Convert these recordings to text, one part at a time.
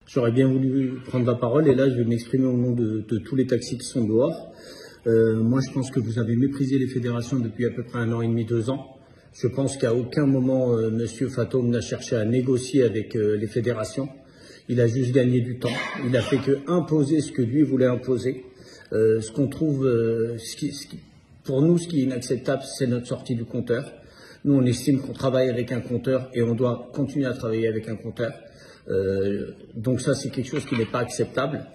J'aurais bien voulu prendre la parole et là, je vais m'exprimer au nom de tous les taxis qui sont dehors. Moi, je pense que vous avez méprisé les fédérations depuis à peu près 1 an et demi, 2 ans. Je pense qu'à aucun moment, M. Fatoum n'a cherché à négocier avec les fédérations. Il a juste gagné du temps. Il a fait que imposer ce que lui voulait imposer. Ce qu'on trouve, pour nous, ce qui est inacceptable, c'est notre sortie du compteur. Nous, on estime qu'on travaille avec un compteur et on doit continuer à travailler avec un compteur. Donc ça, c'est quelque chose qui n'est pas acceptable.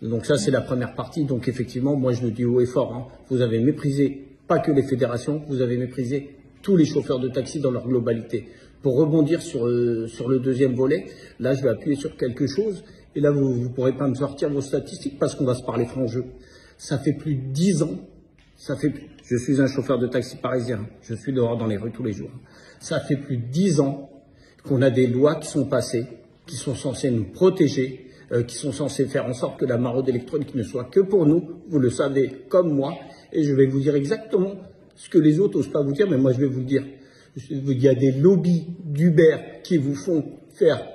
Donc ça, c'est la première partie. Donc effectivement, moi, je le dis haut et fort, hein, vous avez méprisé pas que les fédérations, vous avez méprisé tous les chauffeurs de taxi dans leur globalité. Pour rebondir sur le deuxième volet, là, je vais appuyer sur quelque chose. Et là, vous ne pourrez pas me sortir vos statistiques parce qu'on va se parler franc jeu. Ça fait plus de 10 ans. Je suis un chauffeur de taxi parisien. Je suis dehors dans les rues tous les jours. Ça fait plus de 10 ans qu'on a des lois qui sont passées, qui sont censées nous protéger, qui sont censées faire en sorte que la maraude électronique ne soit que pour nous. Vous le savez comme moi. Et je vais vous dire exactement ce que les autres n'osent pas vous dire, mais moi je vais vous le dire. Il y a des lobbies d'Uber qui vous font faire,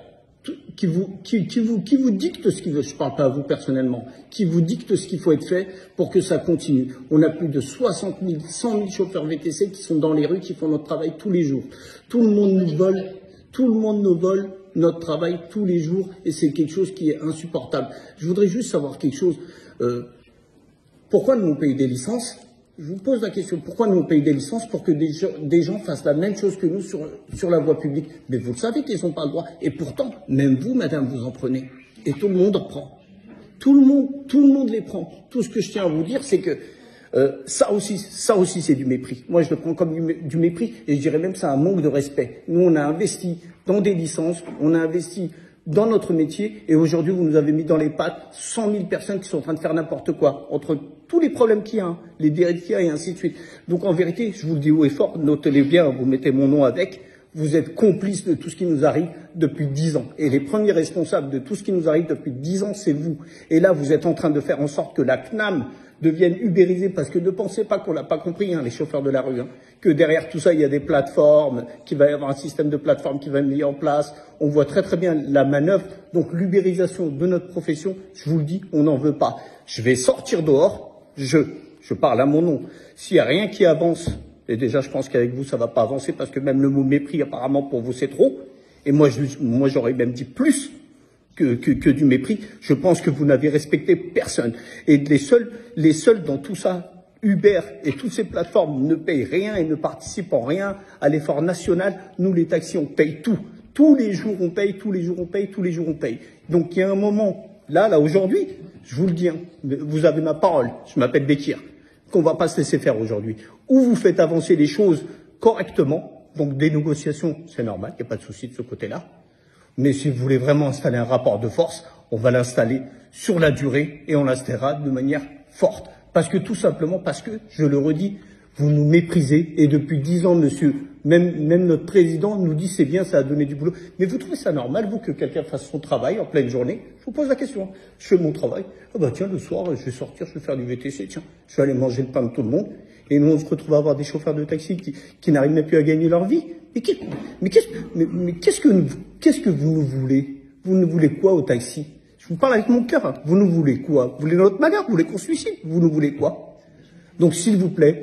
qui vous dictent ce qu'il veut. Je ne parle pas à vous personnellement, qui vous dictent ce qu'il faut être fait pour que ça continue. On a plus de 60 000, 100 000 chauffeurs VTC qui sont dans les rues, qui font notre travail tous les jours. Tout le monde nous vole notre travail tous les jours et c'est quelque chose qui est insupportable. Je voudrais juste savoir quelque chose. Pourquoi nous on paye des licences? Je vous pose la question, pourquoi nous on paye des licences pour que des gens fassent la même chose que nous sur la voie publique? Mais vous le savez qu'ils n'ont pas le droit. Et pourtant, même vous, madame, vous en prenez. Et tout le monde en prend. Tout le monde les prend. Tout ce que je tiens à vous dire, c'est que ça aussi, c'est du mépris. Moi, je le prends comme du mépris et je dirais même que c'est un manque de respect. Nous, on a investi dans des licences, on a investi dans notre métier et aujourd'hui, vous nous avez mis dans les pattes 100 000 personnes qui sont en train de faire n'importe quoi, entre tous les problèmes qu'il y a, hein, les dérives qu'il y a et ainsi de suite. Donc, en vérité, je vous le dis haut et fort, notez-les bien, vous mettez mon nom avec, vous êtes complices de tout ce qui nous arrive depuis 10 ans. Et les premiers responsables de tout ce qui nous arrive depuis 10 ans, c'est vous. Et là, vous êtes en train de faire en sorte que la CNAM devienne ubérisée, parce que ne pensez pas qu'on l'a pas compris, hein, les chauffeurs de la rue, hein, que derrière tout ça, il y a des plateformes, qu'il va y avoir un système de plateforme qui va être mis en place. On voit très très bien la manœuvre. Donc l'ubérisation de notre profession, je vous le dis, on n'en veut pas. Je vais sortir dehors, je parle à mon nom. S'il n'y a rien qui avance, et déjà je pense qu'avec vous ça va pas avancer, parce que même le mot mépris apparemment pour vous c'est trop, et moi j'aurais même dit plus que du mépris. Je pense que vous n'avez respecté personne. Et les seuls dans tout ça, Uber et toutes ces plateformes ne payent rien et ne participent en rien à l'effort national. Nous, les taxis, on paye tout. Tous les jours, on paye, tous les jours, on paye, tous les jours, on paye. Donc, il y a un moment, là, aujourd'hui, je vous le dis, hein, vous avez ma parole, je m'appelle Bekir, qu'on va pas se laisser faire aujourd'hui. Ou vous faites avancer les choses correctement, donc des négociations, c'est normal, il n'y a pas de souci de ce côté-là. Mais si vous voulez vraiment installer un rapport de force, on va l'installer sur la durée et on l'installera de manière forte. Parce que tout simplement, parce que, je le redis, vous nous méprisez et depuis 10 ans, monsieur, même notre président nous dit c'est bien, ça a donné du boulot. Mais vous trouvez ça normal, vous, que quelqu'un fasse son travail en pleine journée? Je vous pose la question. Je fais mon travail. Ah bah tiens, le soir, je vais sortir, je vais faire du VTC, tiens, je vais aller manger le pain de tout le monde. Et nous, on se retrouve à avoir des chauffeurs de taxi qui n'arrivent même plus à gagner leur vie. Mais qu'est-ce que vous nous voulez? Vous nous voulez quoi au taxi? Je vous parle avec mon cœur. Hein. Vous nous voulez quoi? Vous voulez notre malheur? Vous voulez qu'on se suicide? Vous nous voulez quoi? Donc, s'il vous plaît,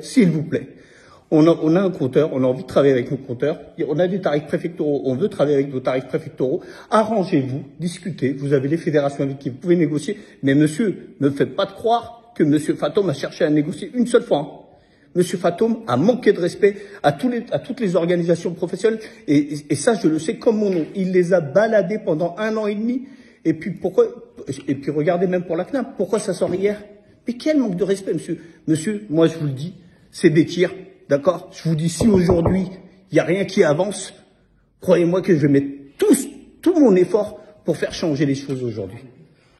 on a un compteur, on a envie de travailler avec nos compteurs, on a des tarifs préfectoraux, on veut travailler avec nos tarifs préfectoraux. Arrangez-vous, discutez, vous avez les fédérations avec qui vous pouvez négocier. Mais monsieur, ne faites pas de croire que monsieur Fatoum a cherché à négocier une seule fois. Hein. Monsieur Fatoum a manqué de respect à toutes les organisations professionnelles et ça je le sais comme mon nom. Il les a baladés pendant 1 an et demi. Et puis regardez même pour la CNAM, pourquoi ça sort hier? Mais quel manque de respect, monsieur. Monsieur, moi je vous le dis, c'est Bekir, d'accord? Je vous dis si aujourd'hui il n'y a rien qui avance, croyez-moi que je vais mettre tout mon effort pour faire changer les choses aujourd'hui.